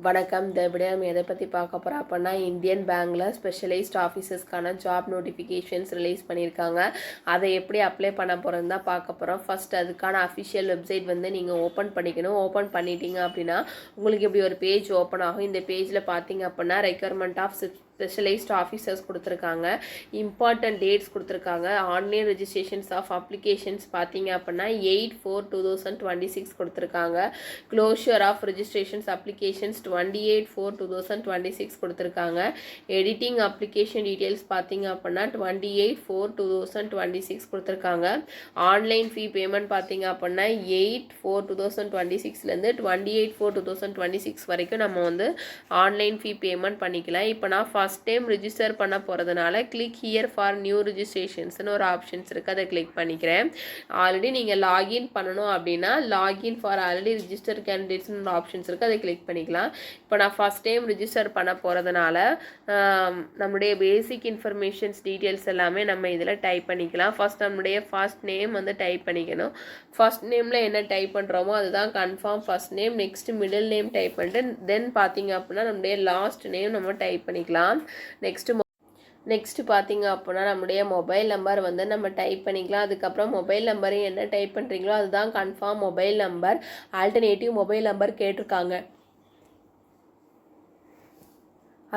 வணக்கம். இந்த வீடியோ நம்ம எதை பற்றி பார்க்க போகிறோம் அப்படின்னா, இந்தியன் பேங்க்கில் ஸ்பெஷலைஸ்ட் ஆஃபீஸர்ஸ்க்கான ஜாப் நோட்டிஃபிகேஷன்ஸ் ரிலீஸ் பண்ணியிருக்காங்க. அதை எப்படி அப்ளை பண்ண போகிறோன்னு தான் பார்க்க போகிறோம். ஃபர்ஸ்ட் அதுக்கான அஃபிஷியல் வெப்சைட் வந்து நீங்கள் ஓப்பன் பண்ணிக்கணும். ஓப்பன் பண்ணிட்டீங்க அப்படின்னா உங்களுக்கு இப்படி ஒரு பேஜ் ஓப்பன் ஆகும். இந்த பேஜில் பார்த்தீங்க அப்படின்னா ரெக்யர்மெண்ட் ஆஃப் ஸ்பெஷலைஸ்ட் ஆஃபீஸர்ஸ் கொடுத்துருக்காங்க. இம்பார்ட்டன்ட் டேட்ஸ் கொடுத்துருக்காங்க. ஆன்லைன் ரெஜிஸ்ட்ரேஷன்ஸ் ஆஃப் அப்ளிகேஷன்ஸ் பார்த்தீங்க அப்படின்னா 8/4/2026 கொடுத்துருக்காங்க. க்ளோஷர் ஆஃப் ரெஜிஸ்ட்ரேஷன்ஸ் அப்ளிகேஷன்ஸ் 28/4/2026 கொடுத்துருக்காங்க. எடிட்டிங் அப்ளிகேஷன் டீட்டெயில்ஸ் பார்த்தீங்க அப்படின்னா 28/4/2026 கொடுத்துருக்காங்க. ஆன்லைன் ஃபீ பேமெண்ட் பார்த்தீங்க அப்படின்னா 8/4/2026லேருந்து 28/4/2026 வரைக்கும் நம்ம வந்து ஆன்லைன் ஃபீ பேமெண்ட் பண்ணிக்கலாம். இப்போ நான் ஃபர்ஸ்ட் டைம் ரிஜிஸ்டர் பண்ண போகிறதுனால கிளிக் ஹியர் ஃபார் நியூ ரிஜிஸ்ட்ரேஷன்ஸ்னு ஒரு ஆப்ஷன்ஸ் இருக்குது, அதை கிளிக் பண்ணிக்கிறேன். ஆல்ரெடி நீங்கள் லாகின் பண்ணணும் அப்படின்னா லாகின் ஃபார் ஆல்ரெடி ரிஜிஸ்டர் கேண்டிடேட்ஸ்னு ஒரு ஆப்ஷன்ஸ் இருக்குது, அதை கிளிக் பண்ணிக்கலாம். இப்போ நான் ஃபர்ஸ்ட் டைம் ரிஜிஸ்டர் பண்ண போகிறதுனால நம்முடைய பேசிக் இன்ஃபர்மேஷன்ஸ் டீட்டெயில்ஸ் எல்லாமே நம்ம இதில் டைப் பண்ணிக்கலாம். ஃபர்ஸ்ட் நம்முடைய ஃபர்ஸ்ட் நேம் வந்து டைப் பண்ணிக்கணும். ஃபர்ஸ்ட் நேமில் என்ன டைப் பண்ணுறோமோ அதுதான் confirm first name. Next middle name type பண்ணிட்டு தென் பார்த்தீங்க அப்படின்னா நம்முடைய லாஸ்ட் நேம் நம்ம டைப் பண்ணிக்கலாம். நெக்ஸ்ட் பார்த்தீங்க அப்படின்னா நம்முடைய மொபைல் நம்பர் வந்து நம்ம டைப் பண்ணிக்கலாம். அதுக்கப்புறம் மொபைல் நம்பரையும் என்ன டைப் பண்ணுறீங்களோ அதுதான் confirm mobile number. Alternative mobile number கேட்டிருக்காங்க.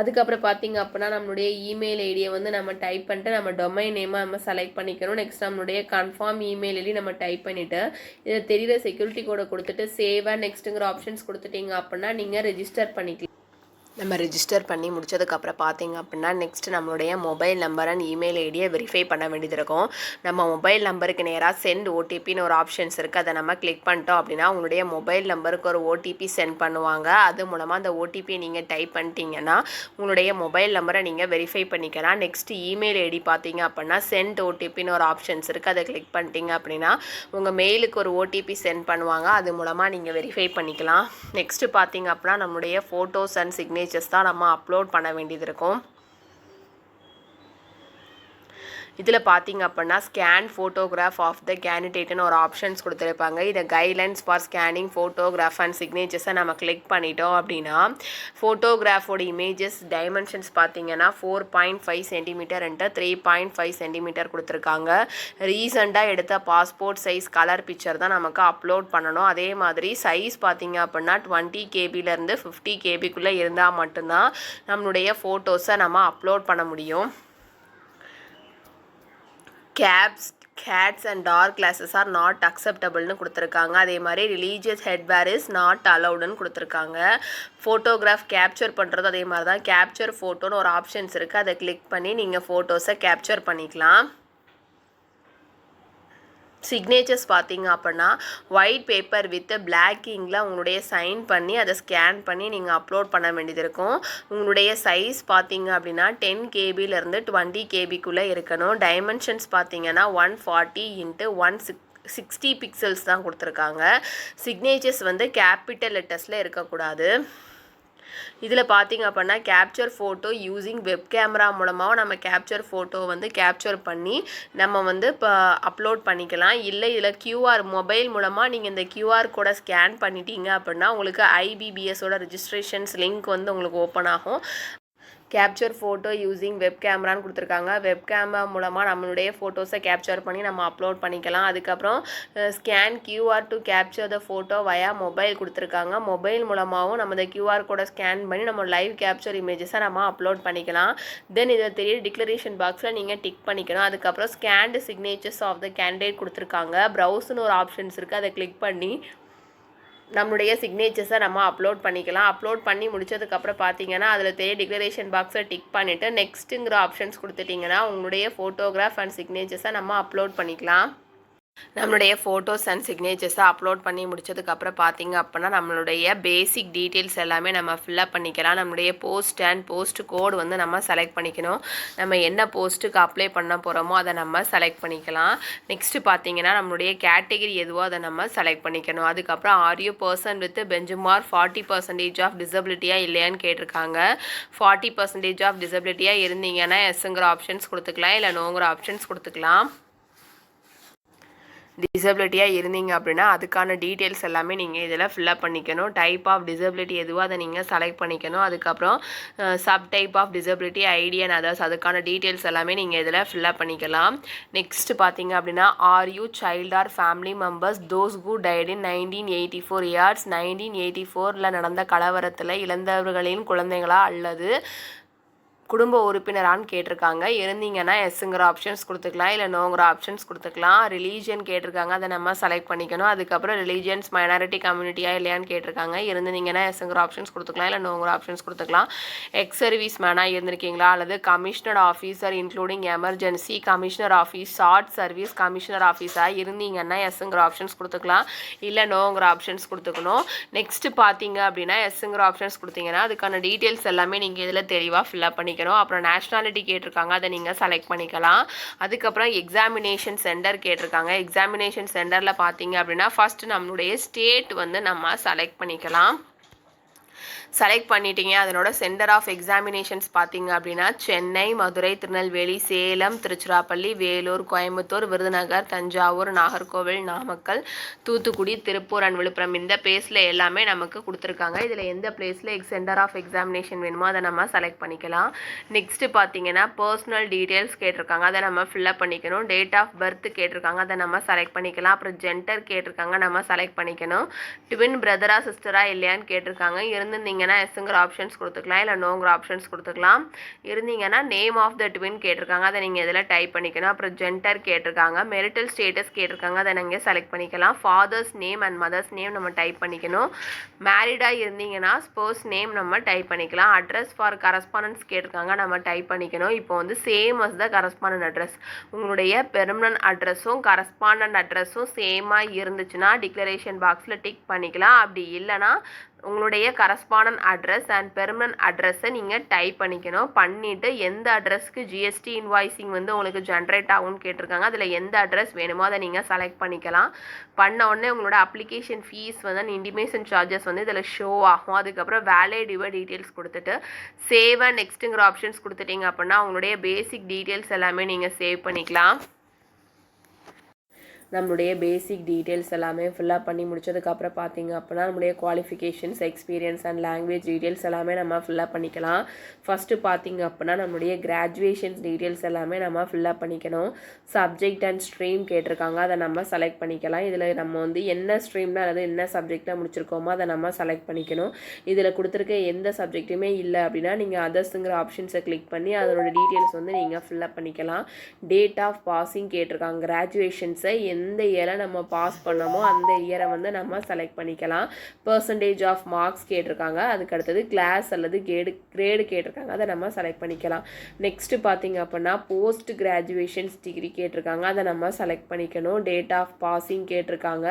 அதுக்கப்புறம் பார்த்தீங்க அப்படின்னா நம்மளுடைய இமெயில் ஐடியை வந்து நம்ம டைப் பண்ணிட்டு நம்ம டொமைன் நேமாக நம்ம செலக்ட் பண்ணிக்கணும். நெக்ஸ்ட் நம்மளுடைய கன்ஃபார்ம் இமெயில் ஐடி நம்ம டைப் பண்ணிவிட்டு இதை தெரிகிற செக்யூரிட்டி கோடை கொடுத்துட்டு சேவ் அண்ட் நெக்ஸ்ட்டுங்கிற ஆப்ஷன்ஸ் கொடுத்துட்டீங்க அப்படின்னா நீங்கள் ரெஜிஸ்டர் பண்ணிக்கலாம். நம்ம ரெஜிஸ்டர் பண்ணி முடிச்சதுக்கப்புறம் பார்த்தீங்க அப்படின்னா நெக்ஸ்ட் நம்மளுடைய மொபைல் நம்பர் அண்ட் இமெயில் ஐடியை வெரிஃபை பண்ண வேண்டியது இருக்கும். நம்ம மொபைல் நம்பருக்கு நேராக சென்ட் ஓடிபின்னு ஒரு ஆப்ஷன்ஸ் இருக்குது, அதை நம்ம கிளிக் பண்ணிட்டோம் அப்படின்னா உங்களுடைய மொபைல் நம்பருக்கு ஒரு ஓடிபி சென்ட் பண்ணுவாங்க. அது மூலமாக அந்த ஓடிபியை நீங்கள் டைப் பண்ணிட்டீங்கன்னா உங்களுடைய மொபைல் நம்பரை நீங்கள் வெரிஃபை பண்ணிக்கலாம். நெக்ஸ்ட் இமெயில் ஐடி பார்த்தீங்க அப்படின்னா சென்ட் ஓடிபின்னு ஒரு ஆப்ஷன்ஸ் இருக்குது, அதை கிளிக் பண்ணிட்டீங்க அப்படின்னா உங்கள் மெயிலுக்கு ஒரு ஓடிபி சென்ட் பண்ணுவாங்க. அது மூலமாக நீங்கள் வெரிஃபை பண்ணிக்கலாம். நெக்ஸ்ட்டு பார்த்தீங்க அப்படின்னா நம்மளுடைய ஃபோட்டோஸ் அண்ட் சிக்னேச்சர்ஸ் தான் நம்ம அப்லோட் பண்ண வேண்டியது இருக்கும். இதில் பார்த்தீங்க அப்படின்னா ஸ்கேன் ஃபோட்டோகிராஃப் ஆஃப் த கேண்டிடேட்னு ஒரு ஆப்ஷன்ஸ் கொடுத்துருப்பாங்க. இதை guidelines for scanning photograph and சிக்னேச்சர்ஸை நம்ம கிளிக் பண்ணிட்டோம் அப்படின்னா ஃபோட்டோகிராஃபோட இமேஜஸ் டைமென்ஷன்ஸ் பார்த்தீங்கன்னா 4.5 சென்டிமீட்டர் இன்ட்டு 3.5 சென்டிமீட்டர் கொடுத்துருக்காங்க. ரீசெண்டாக எடுத்த பாஸ்போர்ட் சைஸ் கலர் பிக்சர் தான் நமக்கு அப்லோட் பண்ணணும். அதே மாதிரி சைஸ் பார்த்தீங்க அப்படின்னா 20 கேபிலேருந்து 50 கேபிக்குள்ளே இருந்தால் மட்டும்தான் நம்மளுடைய ஃபோட்டோஸை நம்ம அப்லோட் பண்ண முடியும். Caps and dark glasses are not அக்செப்டபிள்னு கொடுத்துருக்காங்க. அதே மாதிரி ரிலீஜியஸ் ஹெட்வேர் இஸ் நாட் அலவுடுன்னு கொடுத்துருக்காங்க. ஃபோட்டோகிராஃப் கேப்சர் பண்ணுறது அதே மாதிரி தான். கேப்சர் ஃபோட்டோன்னு ஒரு ஆப்ஷன்ஸ் இருக்குது, அதை கிளிக் பண்ணி நீங்கள் ஃபோட்டோஸை கேப்சர் பண்ணிக்கலாம். சிக்னேச்சர்ஸ் பார்த்தீங்க அப்படின்னா ஒயிட் பேப்பர் வித் பிளாக் இங்கில் உங்களுடைய சைன் பண்ணி அதை ஸ்கேன் பண்ணி நீங்கள் அப்லோட் பண்ண வேண்டியது இருக்கும். உங்களுடைய சைஸ் பார்த்தீங்க அப்படின்னா 10 கேபிலேருந்து 20 கேபிக்குள்ளே இருக்கணும். டைமென்ஷன்ஸ் பார்த்தீங்கன்னா 140 × 160 பிக்சல்ஸ் தான் கொடுத்துருக்காங்க. சிக்னேச்சர்ஸ் வந்து கேபிட்டல் லெட்டர்ஸில் இருக்கக்கூடாது. இதில் பார்த்தீங்க அப்படின்னா capture photo using web camera மூலமாக நம்ம கேப்சர் ஃபோட்டோ வந்து கேப்சர் பண்ணி நம்ம வந்து இப்போ அப்லோட் பண்ணிக்கலாம். இல்லை இதில் QR மொபைல் மூலமாக நீங்கள் இந்த QR கோடை ஸ்கேன் பண்ணிட்டீங்க அப்படின்னா உங்களுக்கு IBBSோட ரெஜிஸ்ட்ரேஷன்ஸ் லிங்க் வந்து உங்களுக்கு ஓப்பன் ஆகும். கேப்சர் ஃபோட்டோ யூஸிங் வெப் கேமரான்னு கொடுத்துருக்காங்க. வெப் கேமரா மூலமாக நம்மளுடைய ஃபோட்டோஸை கேப்சர் பண்ணி நம்ம அப்லோட் பண்ணிக்கலாம். அதுக்கப்புறம் scan QR to capture the photo via mobile கொடுத்துருக்காங்க. மொபைல் மூலமாகவும் நம்ம இந்த QR கோடை ஸ்கேன் பண்ணி நம்ம லைவ் கேப்சர் இமேஜஸை நம்ம அப்லோட் பண்ணிக்கலாம். தென் இதில் தெரிய டிக்ளரேஷன் பாக்ஸில் நீங்கள் டிக் பண்ணிக்கணும். அதுக்கப்புறம் scanned signatures of the candidate கொடுத்துருக்காங்க. ப்ரௌஸ்னு ஒரு ஆப்ஷன்ஸ் இருக்குது, அதை கிளிக் பண்ணி நம்மளுடைய சிக்னேச்சர்ஸை நம்ம அப்லோட் பண்ணிக்கலாம். அப்லோட் பண்ணி முடிச்சதுக்கப்புறம் பார்த்தீங்கன்னா அதில் டிக்ளரேஷன் பாக்ஸை டிக் பண்ணிவிட்டு நெக்ஸ்ட்டுங்கிற ஆப்ஷன்ஸ் கொடுத்துட்டிங்கன்னா உங்களுடைய ஃபோட்டோகிராஃப் அண்ட் சிக்னேச்சர்ஸை நம்ம அப்லோட் பண்ணிக்கலாம். நம்மளுடைய ஃபோட்டோஸ் அண்ட் சிக்னேச்சர்ஸை அப்லோட் பண்ணி முடிச்சதுக்கப்புறம் பார்த்தீங்க அப்படின்னா நம்மளுடைய பேசிக் டீட்டெயில்ஸ் எல்லாமே நம்ம ஃபில்அப் பண்ணிக்கலாம். நம்மளுடைய போஸ்ட் அண்ட் போஸ்ட் கோடு வந்து நம்ம செலக்ட் பண்ணிக்கணும். நம்ம என்ன போஸ்ட்டுக்கு அப்ளை பண்ண போகிறோமோ அதை நம்ம செலக்ட் பண்ணிக்கலாம். நெக்ஸ்ட்டு பார்த்தீங்கன்னா நம்மளுடைய கேட்டகரி எதுவோ அதை நம்ம செலக்ட் பண்ணிக்கணும். அதுக்கப்புறம் are you person with benchmark 40% of டிசபிலிட்டியாக இல்லையான்னு கேட்டிருக்காங்க. 40% ஆஃப் டிசபிலிட்டியாக இருந்தீங்கன்னா எஸ்ங்கிற ஆப்ஷன்ஸ் கொடுத்துக்கலாம், இல்லை நோங்கிற ஆப்ஷன்ஸ் கொடுத்துக்கலாம். டிசபிலிட்டியாக இருந்தீங்க அப்படின்னா அதுக்கான டீட்டெயில்ஸ் எல்லாமே நீங்கள் இதில் ஃபில்அப் பண்ணிக்கணும். டைப் ஆஃப் டிசபிலிட்டி எதுவோ அதை நீங்கள் செலக்ட் பண்ணிக்கணும். அதுக்கப்புறம் sub type of disability ID and others அதுக்கான டீட்டெயில்ஸ் எல்லாமே நீங்கள் இதில் ஃபில்அப் பண்ணிக்கலாம். நெக்ஸ்ட் பார்த்தீங்க அப்படின்னா are you child or family members those who died in 1984 years 1984 நடந்த கலவரத்தில் இழந்தவர்களின் குழந்தைகளா அல்லது குடும்ப உறுப்பினரான்னு கேட்டிருக்காங்க. இருந்தீங்கன்னா எஸ்ங்கிற ஆப்ஷன்ஸ் கொடுத்துக்கலாம், இல்லை நோங்கிற ஆப்ஷன்ஸ் கொடுத்துக்கலாம். ரிலீஜியன் கேட்டிருக்காங்க, அதை நம்ம செலக்ட் பண்ணிக்கணும். அதுக்கப்புறம் ரிலீஜியன்ஸ் மைனாரிட்டி கம்யூனிட்டியா இல்லையான்னு கேட்டிருக்காங்க. இருந்தீங்கன்னா எஸ்ங்கிற ஆப்ஷன்ஸ் கொடுத்துக்கலாம், இல்லை நோங்கிற ஆப்ஷன்ஸ் கொடுத்துக்கலாம். எக்ஸ் சர்வீஸ் மேனாக இருந்திருக்கீங்களா அல்லது commissioner officer including emergency commissioner office short service commissioner ஆஃபீஸாக இருந்தீங்கன்னா எஸ்ங்கிற ஆப்ஷன்ஸ் கொடுத்துக்கலாம், இல்லை நோங்கிற ஆப்ஷன்ஸ் கொடுத்துக்கணும். நெக்ஸ்ட் பார்த்தீங்க அப்படின்னா எஸ்ங்கிற ஆப்ஷன்ஸ் கொடுத்தீங்கன்னா அதுக்கான டீட்டெயில்ஸ் எல்லாமே நீங்கள் இதில் தெளிவாக ஃபில்அப் பண்ணி அப்புறம் நேஷனாலிட்டி கேட்டிருக்காங்க, அதை நீங்கள் செலக்ட் பண்ணிக்கலாம். அதுக்கப்புறம் எக்ஸாமினேஷன் சென்டர் கேட்டிருக்காங்க. எக்ஸாமினேஷன் சென்டரில் பார்த்தீங்க அப்படின்னா ஃபர்ஸ்ட் நம்மளுடைய ஸ்டேட் வந்து நம்ம செலக்ட் பண்ணிக்கலாம். செலக்ட் பண்ணிட்டீங்க. அதனோட சென்டர் ஆஃப் எக்ஸாமினேஷன்ஸ் பார்த்தீங்க அப்படின்னா சென்னை, மதுரை, திருநெல்வேலி, சேலம், திருச்சிராப்பள்ளி, வேலூர், கோயம்புத்தூர், விருதுநகர், தஞ்சாவூர், நாகர்கோவில், நாமக்கல், தூத்துக்குடி, திருப்பூர் அண்ட் விழுப்புரம் இந்த பிளேஸில் எல்லாமே நமக்கு கொடுத்துருக்காங்க. இதில் எந்த பிளேஸில் சென்டர் ஆஃப் எக்ஸாமினேஷன் வேணுமோ அதை நம்ம செலக்ட் பண்ணிக்கலாம். நெக்ஸ்ட்டு பார்த்தீங்கன்னா பர்சனல் டீட்டெயில்ஸ் கேட்டிருக்காங்க, அதை நம்ம ஃபில்அப் பண்ணிக்கணும். டேட் ஆஃப் பர்த் கேட்டிருக்காங்க, அதை நம்ம செலக்ட் பண்ணிக்கலாம். அப்புறம் ஜெண்டர் கேட்டிருக்காங்க, நம்ம செலக்ட் பண்ணிக்கணும். ட்வின் பிரதரா சிஸ்டரா இல்லையான்னு கேட்டிருக்காங்க. இருந்தீங்கன்னா எஸ்ங்கிற ஆப்ஷன்ஸ் கொடுத்துக்கலாம், இல்லை நோங்கிற ஆப்ஷன்ஸ் கொடுத்துக்கலாம். இருந்தீங்கன்னா நேம் ஆஃப் த ட்வின் கேட்டிருக்காங்க, அதை நீங்கள் இதில் டைப் பண்ணிக்கணும். அப்புறம் ஜெண்டர் கேட்டிருக்காங்க, மெரிட்டல் ஸ்டேட்டஸ் கேட்டிருக்காங்க, அதை நீங்கள் செலக்ட் பண்ணிக்கலாம். Father's name and mothers name நம்ம டைப் பண்ணிக்கணும். மேரிடாக இருந்தீங்கன்னா ஸ்போர்ஸ் நேம் நம்ம டைப் பண்ணிக்கலாம். அட்ரஸ் ஃபார் கரஸ்பாண்டன்ஸ் கேட்டிருக்காங்க, நம்ம டைப் பண்ணிக்கணும். இப்போ வந்து சேம் அஸ் த கரஸ்பாண்டன்ட் அட்ரஸ், உங்களுடைய பெர்மனன்ட் அட்ரஸும் கரஸ்பாண்டன்ட் அட்ரஸும் சேமாக இருந்துச்சுன்னா டிக்ளரேஷன் பாக்ஸில் டிக் பண்ணிக்கலாம். அப்படி இல்லைனா உங்களுடைய கரஸ்பாண்டன்ட் அட்ரஸ் அண்ட் பெர்மனன்ட் அட்ரஸை நீங்கள் டைப் பண்ணிக்கணும். பண்ணிவிட்டு எந்த அட்ரஸ்க்கு ஜிஎஸ்டி இன்வாய்ஸிங் வந்து உங்களுக்கு ஜென்ரேட் ஆகும்னு கேட்டிருக்காங்க, அதில் எந்த அட்ரஸ் வேணுமோ அதை நீங்கள் செலக்ட் பண்ணிக்கலாம். பண்ண உடனே உங்களோட அப்ளிகேஷன் ஃபீஸ் வந்து இன்டிமேஷன் சார்ஜஸ் வந்து இதில் ஷோ ஆகும். அதுக்கப்புறம் வேலிட் யுவர் டீட்டெயில்ஸ் கொடுத்துட்டு சேவ் அண்ட் நெக்ஸ்ட்டுங்கிற ஆப்ஷன்ஸ் கொடுத்துட்டீங்க அப்படின்னா உங்களுடைய பேசிக் டீட்டெயில்ஸ் எல்லாமே நீங்கள் சேவ் பண்ணிக்கலாம். நம்மளுடைய பேசிக் டீட்டெயில்ஸ் எல்லாமே ஃபில்அப் பண்ணி முடிச்சதுக்கப்புறம் பார்த்தீங்க அப்படின்னா நம்மளுடைய qualifications, experience and language details எல்லாமே நம்ம ஃபில்அப் பண்ணிக்கலாம். ஃபஸ்ட்டு பார்த்தீங்க அப்படின்னா நம்மளுடைய கிராஜுவேஷன்ஸ் டீட்டெயில்ஸ் எல்லாமே நம்ம ஃபில்அப் பண்ணிக்கணும். சப்ஜெக்ட் அண்ட் ஸ்ட்ரீம் கேட்டிருக்காங்க, அதை நம்ம செலக்ட் பண்ணிக்கலாம். இதில் நம்ம வந்து என்ன ஸ்ட்ரீமில் அல்லது என்ன சப்ஜெக்டில் முடிச்சிருக்கோமோ அதை நம்ம செலக்ட் பண்ணிக்கணும். இதில் கொடுத்துருக்க எந்த சப்ஜெக்ட்டுமே இல்லை அப்படின்னா நீங்கள் அதர்ஸுங்கிற ஆப்ஷன்ஸை கிளிக் பண்ணி அதோட டீட்டெயில்ஸ் வந்து நீங்கள் ஃபில்அப் பண்ணிக்கலாம். டேட் ஆஃப் பாசிங் கேட்டிருக்காங்க, கிராஜுவேஷன்ஸை எந்த இயரை நம்ம பாஸ் பண்ணோமோ அந்த இயரை வந்து நம்ம செலக்ட் பண்ணிக்கலாம். பர்சன்டேஜ் ஆஃப் மார்க்ஸ் கேட்டிருக்காங்க, அதுக்கு அடுத்தது கிளாஸ் அல்லது கிரேடு கேட்டிருக்காங்க, அதை நம்ம செலக்ட் பண்ணிக்கலாம். நெக்ஸ்ட்டு பார்த்தீங்க அப்படின்னா போஸ்ட் கிராஜுவேஷன்ஸ் டிகிரி கேட்டிருக்காங்க, அதை நம்ம செலக்ட் பண்ணிக்கணும். டேட் ஆஃப் பாசிங் கேட்டிருக்காங்க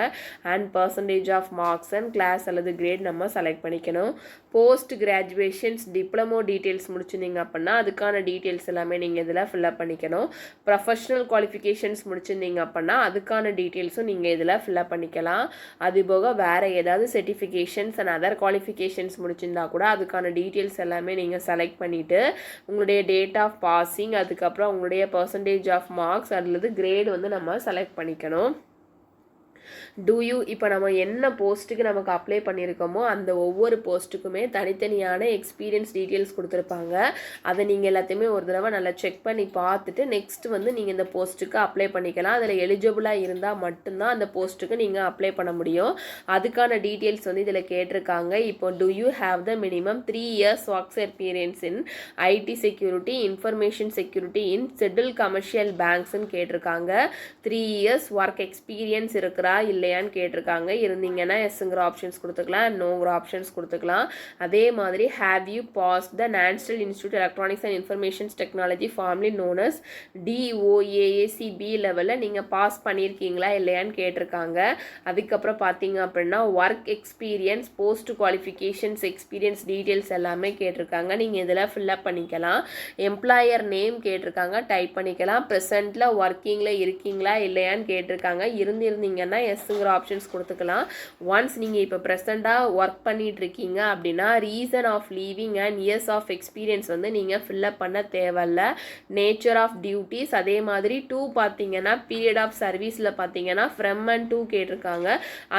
and percentage of marks and class அல்லது கிரேட் நம்ம செலக்ட் பண்ணிக்கணும். போஸ்ட் கிராஜுவேஷன்ஸ் டிப்ளமோ டீட்டெயில்ஸ் முடிச்சிருந்தீங்க அப்படின்னா அதுக்கான டீட்டெயில்ஸ் எல்லாமே நீங்கள் இதில் ஃபில்அப் பண்ணிக்கணும். ப்ரொஃபஷனல் குவாலிஃபிகேஷன்ஸ் முடிச்சிருந்தீங்க அப்படின்னா அதுக்கான டீட்டெயில்ஸும் நீங்கள் இதில் ஃபில்அப் பண்ணிக்கலாம். அதுபோக வேறு ஏதாவது சர்டிஃபிகேஷன்ஸ் அண்ட் அதர் குவாலிஃபிகேஷன்ஸ் முடிச்சிருந்தா கூட அதுக்கான டீட்டெயில்ஸ் எல்லாமே நீங்கள் செலக்ட் பண்ணிவிட்டு உங்களுடைய டேட் ஆஃப் பாசிங் அதுக்கப்புறம் உங்களுடைய பர்சன்டேஜ் ஆஃப் மார்க்ஸ் அல்லது கிரேட் வந்து நம்ம செலக்ட் பண்ணிக்கணும். இப்போ நம்ம என்ன போஸ்ட்டுக்கு நமக்கு அப்ளை பண்ணியிருக்கோமோ அந்த ஒவ்வொரு போஸ்ட்டுக்குமே தனித்தனியான எக்ஸ்பீரியன்ஸ் டீட்டெயில்ஸ் கொடுத்துருப்பாங்க. அதை நீங்கள் எல்லாத்தையுமே ஒரு தடவை நல்லா செக் பண்ணி பார்த்துட்டு நெக்ஸ்ட் வந்து நீங்கள் இந்த போஸ்ட்டுக்கு அப்ளை பண்ணிக்கலாம். அதில் எலிஜிபிளாக இருந்தால் மட்டும்தான் அந்த போஸ்ட்டுக்கு நீங்கள் அப்ளை பண்ண முடியும். அதுக்கான டீட்டெயில்ஸ் வந்து இதில் கேட்டிருக்காங்க. இப்போ do you have the minimum 3 years work experience in IT security, information security in scheduled commercial banksன்னு கேட்டிருக்காங்க. 3 years work experience இருக்கிறா இல்லையான்னு கேட்டிருக்காங்க. இருந்தீங்கன்னா எஸ்ங்கிற ஆப்ஷன்ஸ் கொடுத்துக்கலாம், நோங்கிற ஆப்ஷன்ஸ் கொடுத்துக்கலாம். அதே மாதிரி have you passed the National Institute Electronics and Information Technology formerly known as DOAACB லெவலில் நீங்கள் பாஸ் பண்ணியிருக்கீங்களா இல்லையான்னு கேட்டிருக்காங்க. அதுக்கப்புறம் பார்த்தீங்க அப்படின்னா work experience, post qualifications, experience details எல்லாமே கேட்டிருக்காங்க. நீங்கள் இதில் ஃபில்அப் பண்ணிக்கலாம். எம்ப்ளாயர் நேம் கேட்டிருக்காங்க, டைப் பண்ணிக்கலாம். ப்ரெசென்ட்டில் ஒர்க்கிங்கில் இருக்கீங்களா இல்லையான்னு கேட்டிருக்காங்க. இருந்தீங்கன்னா எஸ்ஸுங்கிற ஆப்ஷன்ஸ் கொடுத்துக்கலாம். ஒன்ஸ் நீங்கள் இப்போ ப்ரெசண்ட்டாக ஒர்க் பண்ணிகிட்ருக்கீங்க அப்படின்னா reason of leaving and years of experience வந்து நீங்கள் ஃபில்லப் பண்ண தேவையில்ல. நேச்சர் ஆஃப் டியூட்டிஸ் அதே மாதிரி டூ பார்த்தீங்கன்னா பீரியட் ஆஃப் சர்வீஸில் பார்த்தீங்கன்னா ஃப்ரம் அண்ட் டூ கேட்டிருக்காங்க.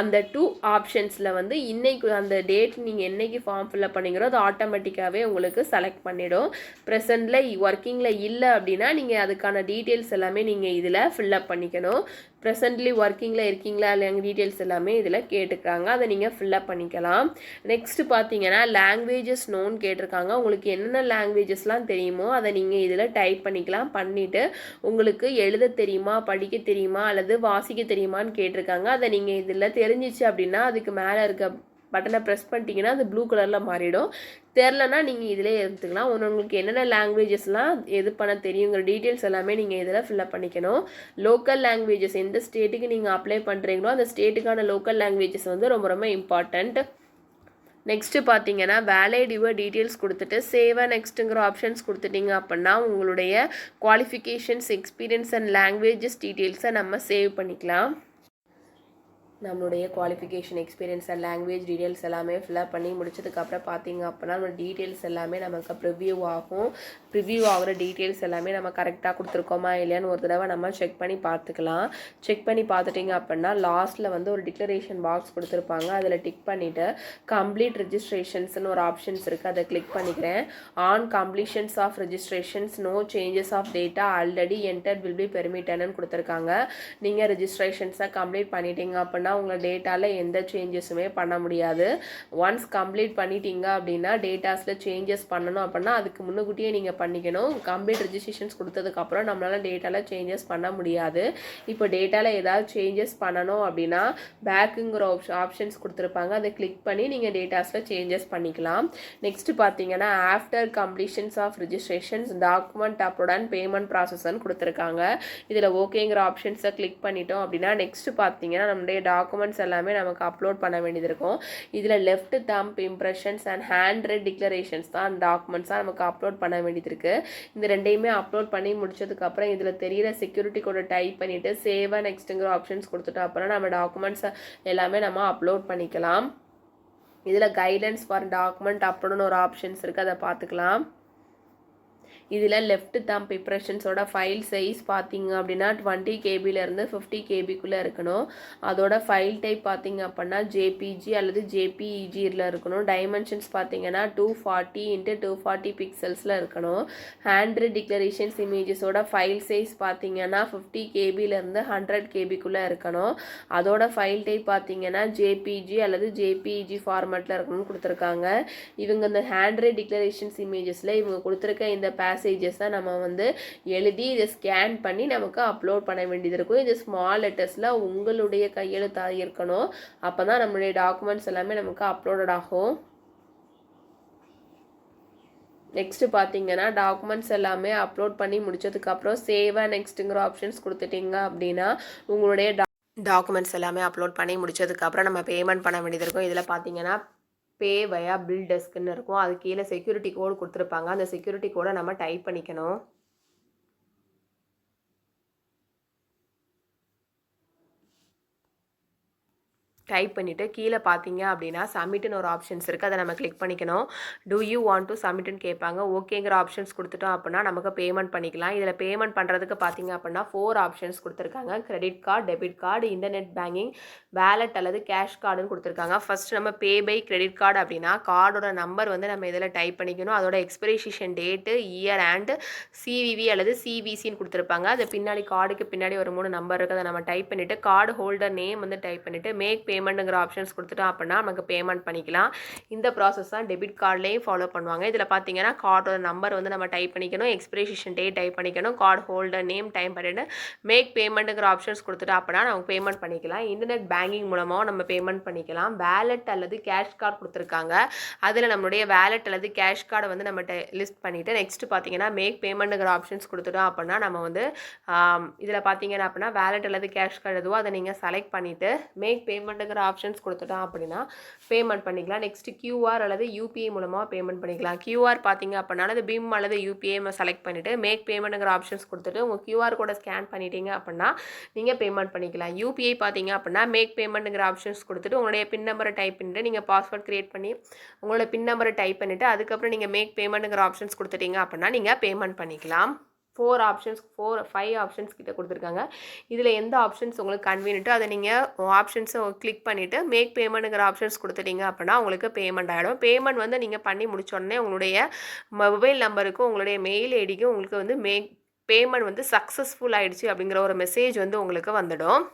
அந்த டூ ஆப்ஷன்ஸில் வந்து இன்னைக்கு அந்த டேட் நீங்கள் என்னைக்கு ஃபார்ம் ஃபில்லப் பண்ணிக்கிறோ அது ஆட்டோமேட்டிக்காகவே உங்களுக்கு செலக்ட் பண்ணிடும். ப்ரெசண்டில் ஒர்க்கிங்கில் இல்லை அப்படின்னா நீங்கள் அதுக்கான டீட்டெயில்ஸ் எல்லாமே நீங்கள் இதில் ஃபில்லப் பண்ணிக்கணும். ப்ரெசன்ட்லி ஒர்க்கிங்கில் இருக்கீங்களா இல்லைங்க டீட்டெயில்ஸ் எல்லாமே இதில் கேட்டுக்கிறாங்க, அதை நீங்கள் ஃபில்லப் பண்ணிக்கலாம். நெக்ஸ்ட்டு பார்த்தீங்கன்னா லாங்குவேஜஸ் நோன் கேட்டிருக்காங்க. உங்களுக்கு என்னென்ன லாங்குவேஜஸ்லாம் தெரியுமோ அதை நீங்கள் இதில் டைப் பண்ணிக்கலாம். பண்ணிவிட்டு உங்களுக்கு எழுத தெரியுமா, படிக்க தெரியுமா அல்லது வாசிக்க தெரியுமான்னு கேட்டிருக்காங்க. அதை நீங்கள் இதில் தெரிஞ்சிச்சு அப்படின்னா அதுக்கு மேலே இருக்க பட்டனை ப்ரெஸ் பண்ணிட்டீங்கன்னா அது ப்ளூ கலரில் மாறிடும். தெரிலனா நீங்கள் இதிலே எடுத்துக்கலாம். உங்களுக்கு என்னென்ன லாங்குவேஜஸ்லாம் எது பண்ண தெரியுங்கிற டீட்டெயில்ஸ் எல்லாமே நீங்கள் இதில் ஃபில்லப் பண்ணிக்கணும். லோக்கல் லாங்குவேஜஸ் எந்த ஸ்டேட்டுக்கு நீங்கள் அப்ளை பண்ணுறீங்களோ அந்த ஸ்டேட்டுக்கான லோக்கல் லாங்குவேஜஸ் வந்து ரொம்ப ரொம்ப இம்பார்ட்டண்ட். நெக்ஸ்ட்டு பார்த்தீங்கன்னா வேலிட் யுவர் டீட்டெயில்ஸ் கொடுத்துட்டு சேவ் அண்ட் நெக்ஸ்ட்டுங்கிற ஆப்ஷன்ஸ் கொடுத்துட்டிங்க அப்படின்னா உங்களுடைய குவாலிஃபிகேஷன்ஸ் எக்ஸ்பீரியன்ஸ் அண்ட் லாங்குவேஜஸ் டீட்டெயில்ஸை நம்ம சேவ் பண்ணிக்கலாம். நம்மளுடைய qualification experience and language details எல்லாமே ஃபில்அப் பண்ணி முடிச்சதுக்கப்புறம் பார்த்தீங்க அப்படின்னா நம்ம டீட்டெயில்ஸ் எல்லாமே நமக்கு ப்ரிவ்யூ ஆகும். ப்ரிவ்யூ ஆகிற டீட்டெயில்ஸ் எல்லாமே நம்ம கரெக்டாக கொடுத்துருக்கோமா இல்லையான்னு ஒரு தடவை நம்ம செக் பண்ணி பார்த்துக்கலாம். செக் பண்ணி பார்த்துட்டிங்க அப்படின்னா லாஸ்ட்டில் வந்து ஒரு டிக்ளரேஷன் பாக்ஸ் கொடுத்துருப்பாங்க. அதில் டிக் பண்ணிவிட்டு கம்ப்ளீட் ரெஜிஸ்ட்ரேஷன்ஸ்னு ஒரு ஆப்ஷன்ஸ் இருக்குது, அதை கிளிக் பண்ணிக்கிறேன். On completions of registrations no changes of data already entered will be பெர்மிட்டட்னு கொடுத்துருக்காங்க. நீங்கள் ரெஜிஸ்ட்ரேஷன்ஸை கம்ப்ளீட் பண்ணிட்டீங்க அப்படின்னா உங்கள் டேட்டாவில் எந்த சேஞ்சஸுமே பண்ண முடியாது. ஒன்ஸ் கம்ப்ளீட் பண்ணிட்டீங்க அப்படின்னா டேட்டாஸில் சேஞ்சஸ் பண்ணணும் அப்படின்னா அதுக்கு முன்னுக்கூட்டியே நீங்கள் பண்ணிக்கணும். கம்ப்ளீட் ரெஜிஸ்ட்ரேஷன்ஸ் கொடுத்ததுக்கப்புறம் நம்மளால் டேட்டாவில் சேஞ்சஸ் பண்ண முடியாது. இப்போ டேட்டாவில் ஏதாவது சேஞ்சஸ் பண்ணணும் அப்படின்னா பேக்குங்கிற ஆப்ஷன்ஸ் கொடுத்துருப்பாங்க, அதை கிளிக் பண்ணி நீங்கள் டேட்டாஸில் சேஞ்சஸ் பண்ணிக்கலாம். நெக்ஸ்ட்டு பார்த்தீங்கன்னா after completions of registrations document upload and payment ப்ராசஸ்ன்னு கொடுத்துருக்காங்க. இதில் ஓகேங்கிற ஆப்ஷன்ஸை கிளிக் பண்ணிட்டோம் அப்படின்னா நெக்ஸ்ட்டு பார்த்தீங்கன்னா நம்மளுடைய டாக்குமெண்ட்ஸ் எல்லாமே நமக்கு அப்லோட் பண்ண வேண்டியது இருக்கும். இதில் left thumb impressions and hand write declarations தான் டாக்குமெண்ட்ஸாக நமக்கு அப்லோட் பண்ண வேண்டியது இருக்குது. இந்த ரெண்டையுமே அப்லோட் பண்ணி முடிச்சதுக்கப்புறம் இதில் தெரியிற செக்யூரிட்டி கோடை டைப் பண்ணிவிட்டு சேவ் அண்ட் நெக்ஸ்ட்டுங்கிற ஆப்ஷன்ஸ் கொடுத்துட்டோம் அப்புறம் நம்ம டாக்குமெண்ட்ஸ் எல்லாமே நம்ம அப்லோட் பண்ணிக்கலாம். இதில் கைட்லைன்ஸ் ஃபார் டாக்குமெண்ட் அப்லோடுன்னு ஒரு ஆப்ஷன்ஸ் இருக்குது, அதை பார்த்துக்கலாம். இதில் லெஃப்ட் தம்ப் இம்ப்ரெஷன்ஸோட ஃபைல் சைஸ் பார்த்தீங்க அப்படின்னா 20 KBலேருந்து 50 KBக்குள்ளே இருக்கணும். அதோட ஃபைல் டைப் பார்த்தீங்க அப்படின்னா ஜேபிஜி அல்லது ஜேபிஇஜியில் இருக்கணும். டைமென்ஷன்ஸ் பார்த்தீங்கன்னா 240 × 240 பிக்சல்ஸில் இருக்கணும். ஹேண்ட் ரைட் டிக்ளரேஷன்ஸ் இமேஜஸோட ஃபைல் சைஸ் பார்த்தீங்கன்னா 50 KBலேருந்து 100 KBக்குள்ளே இருக்கணும். அதோட ஃபைல் டைப் பார்த்தீங்கன்னா ஜேபிஜி அல்லது ஜேபிஇஜி ஃபார்மேட்டில் இருக்கணும்னு கொடுத்துருக்காங்க. இவங்க இந்த ஹேண்ட் ரைட் டிக்ளரேஷன்ஸ் இமேஜஸில் இவங்க கொடுத்துருக்க இந்த பேசேஜஸை நம்ம வந்து எழுதி இதை ஸ்கேன் பண்ணி நமக்கு அப்லோட் பண்ண வேண்டியது இருக்கும். இது ஸ்மால் லெட்டர்ஸில் உங்களுடைய கையெழுத்தாக இருக்கணும். அப்போ தான் நம்மளுடைய டாக்குமெண்ட்ஸ் எல்லாமே நமக்கு அப்லோடட் ஆகும். நெக்ஸ்ட்டு பார்த்தீங்கன்னா டாக்குமெண்ட்ஸ் எல்லாமே அப்லோட் பண்ணி முடிச்சதுக்கப்புறம் சேவ் அண்ட் நெக்ஸ்ட்டுங்கிற ஆப்ஷன்ஸ் கொடுத்துட்டிங்க அப்படின்னா உங்களுடைய டாக்குமெண்ட்ஸ் எல்லாமே அப்லோட் பண்ணி முடிச்சதுக்கப்புறம் நம்ம பேமெண்ட் பண்ண வேண்டியது இருக்கும். இதில் பார்த்தீங்கன்னா பே வயா பில் டெஸ்க்குன்னு இருக்கும். அது கீழே செக்யூரிட்டி கோடு கொடுத்துருப்பாங்க, அந்த செக்யூரிட்டி கோடை நம்ம டைப் பண்ணிக்கணும். டைப் பண்ணிவிட்டு கீழே பார்த்தீங்க அப்படின்னா சப்மிட்னு ஒரு ஆப்ஷன்ஸ் இருக்குது, அதை நம்ம கிளிக் பண்ணிக்கணும். டூ யூ வாண்ட் டு சப்மிட்னு கேட்பாங்க. ஓகேங்கிற ஆப்ஷன்ஸ் கொடுத்துட்டோம் அப்படின்னா நமக்கு பேமெண்ட் பண்ணிக்கலாம். இதில் பேமெண்ட் பண்ணுறதுக்கு பார்த்தீங்க அப்படின்னா 4 ஆப்ஷன்ஸ் கொடுத்துருக்காங்க. Credit card, debit card, internet banking, wallet அல்லது கேஷ் கார்டுன்னு கொடுத்துருக்காங்க. ஃபர்ஸ்ட் நம்ம பே பை கிரெடிட் கார்டு அப்படின்னா கார்டோட நம்பர் வந்து நம்ம இதில் டைப் பண்ணிக்கணும். அதோட expression date, year and CVV அல்லது சிவிசின்னு கொடுத்துருப்பாங்க. அது பின்னாடி கார்டுக்கு பின்னாடி ஒரு 3 நம்பர் இருக்குது, அதை நம்ம டைப் பண்ணிவிட்டு கார்டு ஹோல்டர் நேம் வந்து டைப் பண்ணிவிட்டு மேக் பேமெண்ட்டுங்கிற ஆப்ஷன்ஸ் கொடுத்துட்டோம் அப்படின்னா நமக்கு பேமெண்ட் பண்ணிக்கலாம். இந்த ப்ராசஸ் தான் டெபிட் கார்ட்லேயும் ஃபாலோ பண்ணுவாங்க. இதில் பார்த்தீங்கன்னா கார்டோட நம்பர் வந்து நம்ம டைப் பண்ணிக்கணும், எக்ஸ்பிரேஷன் டேட் டைப் பண்ணிக்கணும், கார்டு ஹோல்டர் நேம் டைப் பண்ணிட்டு மேக் பேமெண்ட்டுங்கிற ஆப்ஷன்ஸ் கொடுத்துட்டோம் அப்படின்னா நமக்கு பேமெண்ட் பண்ணிக்கலாம். இன்டர்நெட் பேங்கிங் மூலமாக நம்ம பேமெண்ட் பண்ணிக்கலாம். வேலட் அல்லது கேஷ் கார்டு கொடுத்துருக்காங்க, அதில் நம்மளுடைய வேலட் அல்லது கேஷ் கார்டை வந்து நம்ம லிஸ்ட் பண்ணிவிட்டு நெக்ஸ்ட் பார்த்தீங்கன்னா மேக் பேமெண்ட்டுங்கிற ஆப்ஷன்ஸ் கொடுத்துட்டோம் அப்படின்னா நம்ம வந்து இதில் பார்த்தீங்கன்னா அப்படின்னா வேலட் அல்லது கேஷ் கார்டு எதுவோ அதை நீங்கள் செலக்ட் பண்ணிவிட்டு மேக் பேமெண்ட் பேமெண்ட்டுங்கிற ஆப்ஷன்ஸ் கொடுத்துட்டோம் அப்படின்னா பேமெண்ட் பண்ணிக்கலாம். நெக்ஸ்ட் கியூஆர் அல்லது யூபிஐ மூலமாக பேமெண்ட் பண்ணிக்கலாம். கியூஆர் பார்த்தீங்க அப்படின்னா அது பிம் அல்லது யூபிஐ செலக்ட் பண்ணிவிட்டு மேக் பேமெண்ட்டுங்கிற ஆப்ஷன்ஸ் கொடுத்துட்டு உங்கள் கியூஆர் கோடை ஸ்கேன் பண்ணிட்டீங்க அப்படின்னா நீங்கள் பேமெண்ட் பண்ணிக்கலாம். யூபிஐ பார்த்தீங்க அப்படின்னா மேக் பேமெண்ட்டுங்கிற ஆப்ஷன்ஸ் கொடுத்துட்டு உங்களுடைய பின் நம்பரை டைப் பண்ணிவிட்டு நீங்கள் பாஸ்வேர்ட் க்ரியேட் பண்ணி உங்களோட பின் நம்பரை டைப் பண்ணிவிட்டு அதுக்கப்புறம் நீங்கள் மேக் பேமெண்ட்டுங்கிற ஆப்ஷன்ஸ் கொடுத்துட்டீங்க அப்படின்னா நீங்கள் பேமெண்ட் பண்ணிக்கலாம். 5 ஆப்ஷன்ஸ் கிட்ட கொடுத்துருக்காங்க. இதில் எந்த ஆப்ஷன்ஸ் உங்களுக்கு கன்வீனியன்ட்டோ அதை நீங்கள் ஆப்ஷன்ஸை கிளிக் பண்ணிவிட்டு மேக் பேமெண்ட்டுங்கிற ஆப்ஷன்ஸ் கொடுத்துட்டீங்க அப்படின்னா உங்களுக்கு பேமெண்ட் ஆகிடும். பேமெண்ட் வந்து நீங்கள் பண்ணி முடிச்சோடனே உங்களுடைய மொபைல் நம்பருக்கும் உங்களுடைய மெயில் ஐடிக்கும் உங்களுக்கு வந்து பேமெண்ட் வந்து சக்ஸஸ்ஃபுல் ஆகிடுச்சு அப்படிங்கிற ஒரு மெசேஜ் வந்து உங்களுக்கு வந்துடும்.